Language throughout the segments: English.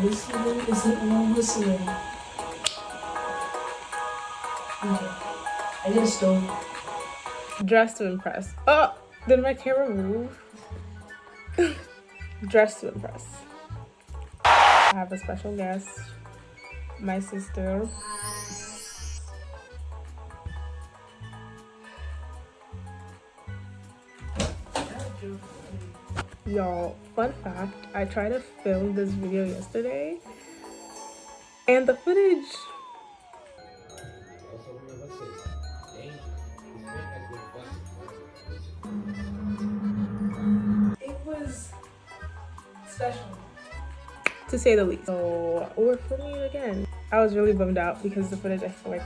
whistling isn't all whistling. Okay. I get a stove. Dress to impress. Oh, did my camera move? Dress to impress. I have a special guest, my sister. Y'all, fun fact, I tried to film this video yesterday and the footage, It was special, to say the least. So we're filming it again. I was really bummed out because the footage, I feel like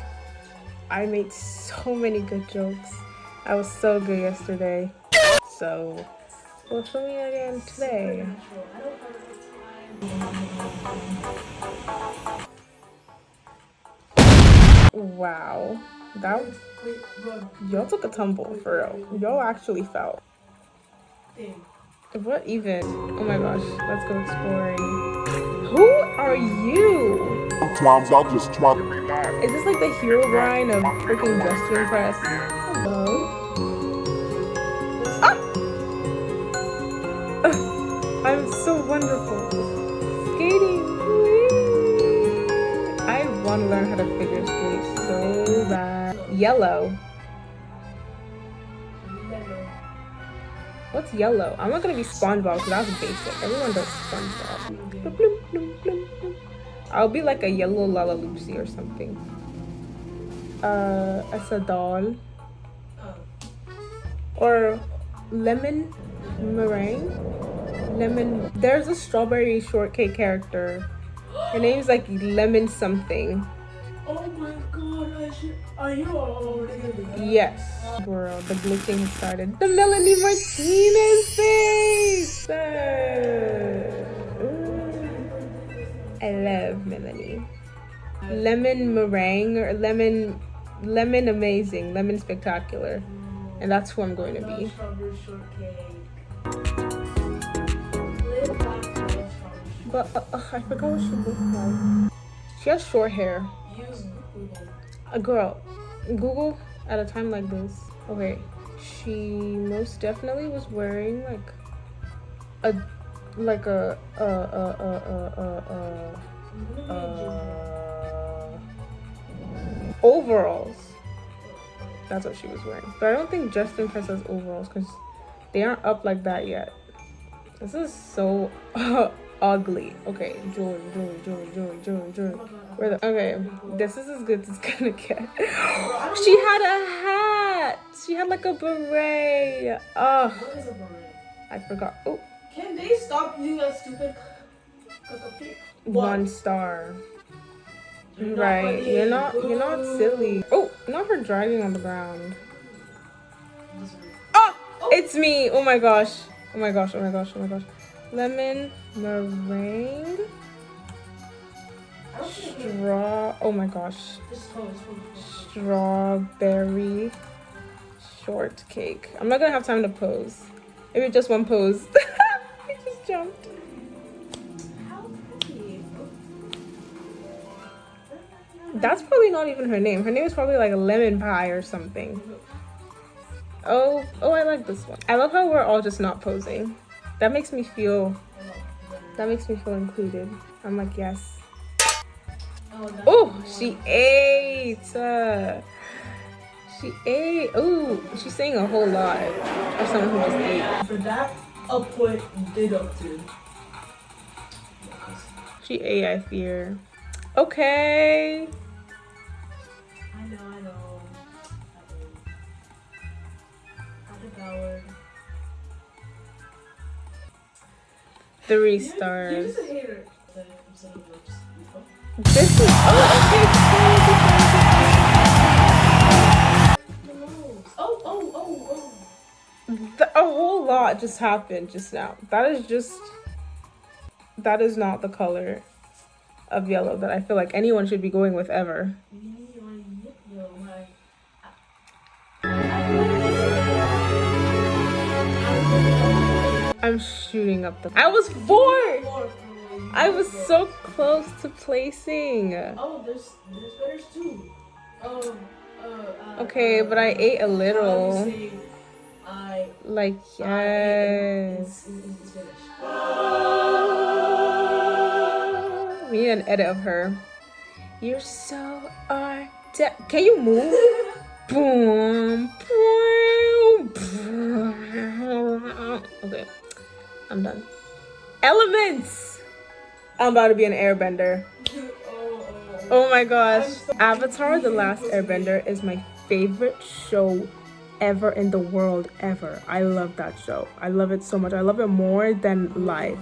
I made so many good jokes. I was so good yesterday. So we're filming it again today. Wow. That y'all took a tumble for real. Y'all actually fell. What even? Oh my gosh, let's go exploring. Who are you? Sometimes I just try to relax. Is this like the hero line of freaking Dress to Impress? Hello? I'm so wonderful. Skating. Whee! I want to learn how to figure skate so bad. Yellow. What's yellow? I'm not gonna be SpongeBob because that's basic. Everyone does SpongeBob. Bloop, bloop, bloop, bloop, bloop. I'll be like a yellow Lalaloopsy or something. As a doll. Or lemon meringue. Lemon. There's a strawberry shortcake character. Her name's like Lemon something. Oh my god, are you already gonna do that? Yes. Girl, the glitching has started. The Melanie Martinez face! I love Melanie. Lemon meringue or lemon amazing, lemon spectacular. And that's who I'm going to be. Strawberry shortcake. But I forgot what she looked like. She has short hair. Use Google. A girl, Google at a time like this. Okay, she most definitely was wearing overalls. That's what she was wearing. But I don't think Dress to Impress has overalls because they aren't up like that yet. This is so ugly. Okay, jewelry. Where the okay, this is as good as it's gonna get. She had a hat. She had like a beret. Ugh. What is a beret? I forgot. Oh, Can they stop using that stupid cookie? 1 star. You're Right. funny. You're not silly. Oh, not her dragging on the ground. Oh, it's me. Oh my gosh. Lemon meringue. Straw. Oh my gosh. Strawberry shortcake. I'm not gonna have time to pose. Maybe just one pose. I just jumped. That's probably not even her name. Her name is probably like a lemon pie or something. Oh, I like this one. I love how we're all just not posing. That makes me feel included. I'm like, yes. Oh, she ate. She ate. Oh, she's saying a whole lot of someone who just ate. For that, a point deducted. She ate, I fear. Okay. I know. I devoured. 3 You're stars. just a hater. This is a whole lot just happened just now. That is not the color of yellow that I feel like anyone should be going with ever. I'm shooting up the. I was 4. I was so close to placing. Oh, there's betters too. Okay, but I ate a How do little. you say I? Like, I ate yes. in Spanish. We need an edit of her. You're so Can you move? Boom, boom, boom. Okay, I'm done. Elements! I'm about to be an airbender. Oh my gosh. Avatar: The Last Airbender is my favorite show ever in the world, ever. I love that show. I love it so much. I love it more than life.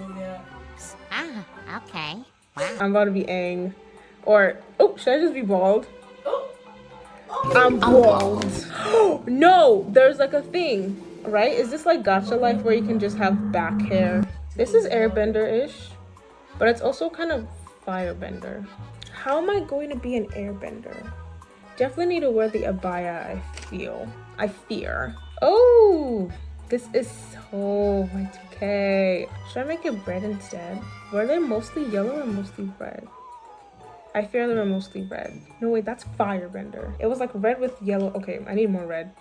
Ah, okay. Wow. I'm about to be Aang. Or, oh, should I just be bald? I'm bald. No, there's like a thing, right? Is this like Gacha Life where you can just have back hair? This is airbender-ish, but it's also kind of firebender. How am I going to be an airbender? Definitely need to wear the abaya, I fear. Oh, this is so Y2K. Should I make it red instead? Were they mostly yellow or mostly red? I fear they were mostly red. No, wait, that's firebender. It was like red with yellow. Okay, I need more red.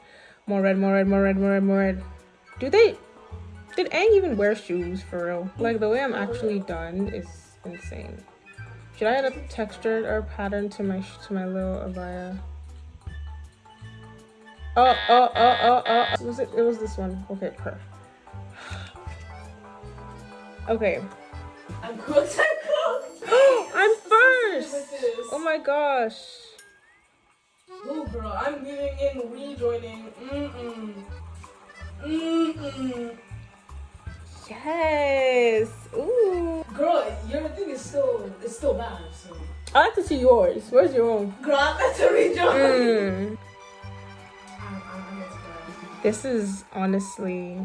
More red, more red, more red, more red, more red. Did Aang even wear shoes for real? Like, the way I'm actually done is insane. Should I add a texture or pattern to my little abaya? Oh. It was this one. Okay, perfect. Okay. I'm cooked. I'm first! Oh my gosh. Oh, girl, I'm giving in, rejoining. Yes. Ooh. Girl, your thing is still bad. So. I like to see yours. Where's your own? Girl, I'm about to rejoin. This is honestly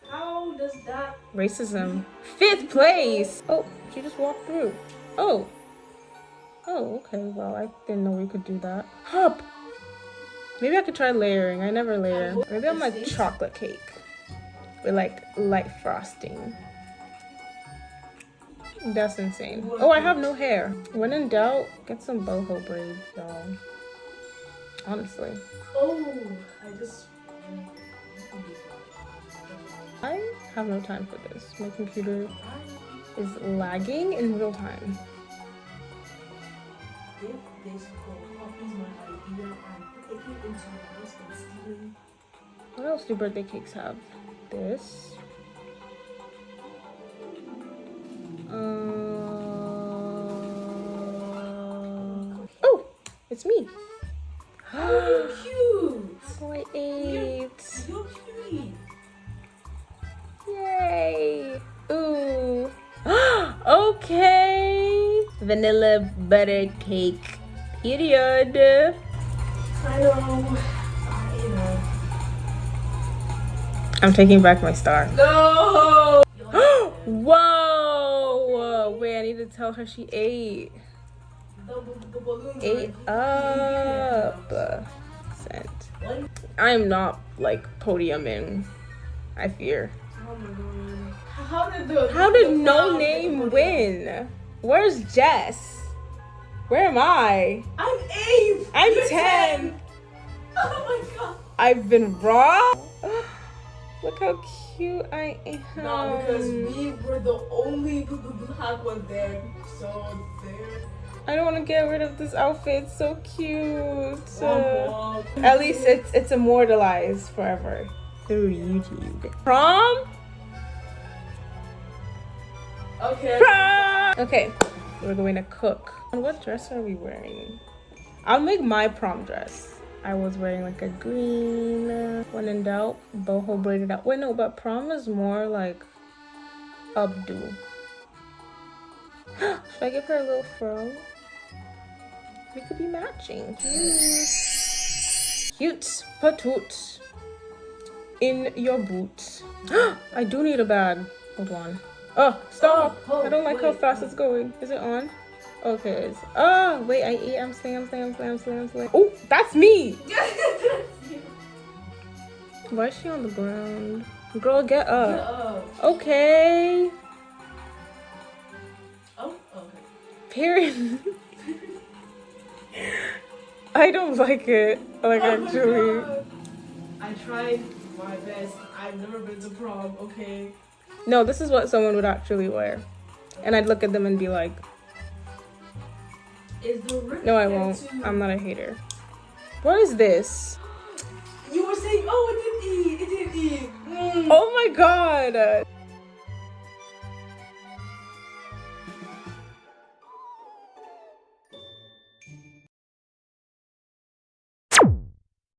How does that? racism. 5th place. Oh, she just walked through. Oh, okay. Well, I didn't know we could do that. Hop. Maybe I could try layering. I never layer. Maybe I'm like chocolate cake with like light frosting. That's insane. Oh, I have no hair. When in doubt, get some boho braids, y'all. Honestly. Oh, I have no time for this. My computer is lagging in real time. If this girl copies my idea and take it into my house and stealing. What else do birthday cakes have? This. Oh, it's me. Oh, cute. Oh, I ate. You're cute. Yay. Ooh. Okay. Vanilla butter cake. Period. I know. I'm taking back my star. No. Whoa. Wait, I need to tell her she ate. The balloons. Ate up. Sent. I'm not like podiuming. I fear. Oh my god. How did No Name win? Where's Jess? Where am I? I'm 8th. I'm You're 10th. Oh my god. I've been wrong. Look how cute I am. No, because we were the only black one there. So there. I don't want to get rid of this outfit. It's so cute. Womp womp. At least it's immortalized forever through YouTube. Prom? Okay. Prom! Okay, we're going to cook. And what dress are we wearing? I'll make my prom dress. I was wearing like a green. When in doubt, boho braided out. Wait, no, but prom is more like updo. Should I give her a little fro? We could be matching. Cute patoot in your boots. I do need a bag. Hold on. Oh, stop! I don't like how fast it's going. Is it on? Okay, it is. Oh, wait, I eat. I'm slaying. Oh, that's me! Why is she on the ground? Girl, get up. Okay. Period. I don't like it. Like, Oh my actually. God. I tried my best. I've never been to prom, okay? No, this is what someone would actually wear. And I'd look at them and be like, Is the ribbon no, I there won't. too? I'm not a hater. What is this? You were saying, oh, it didn't eat. Oh my god!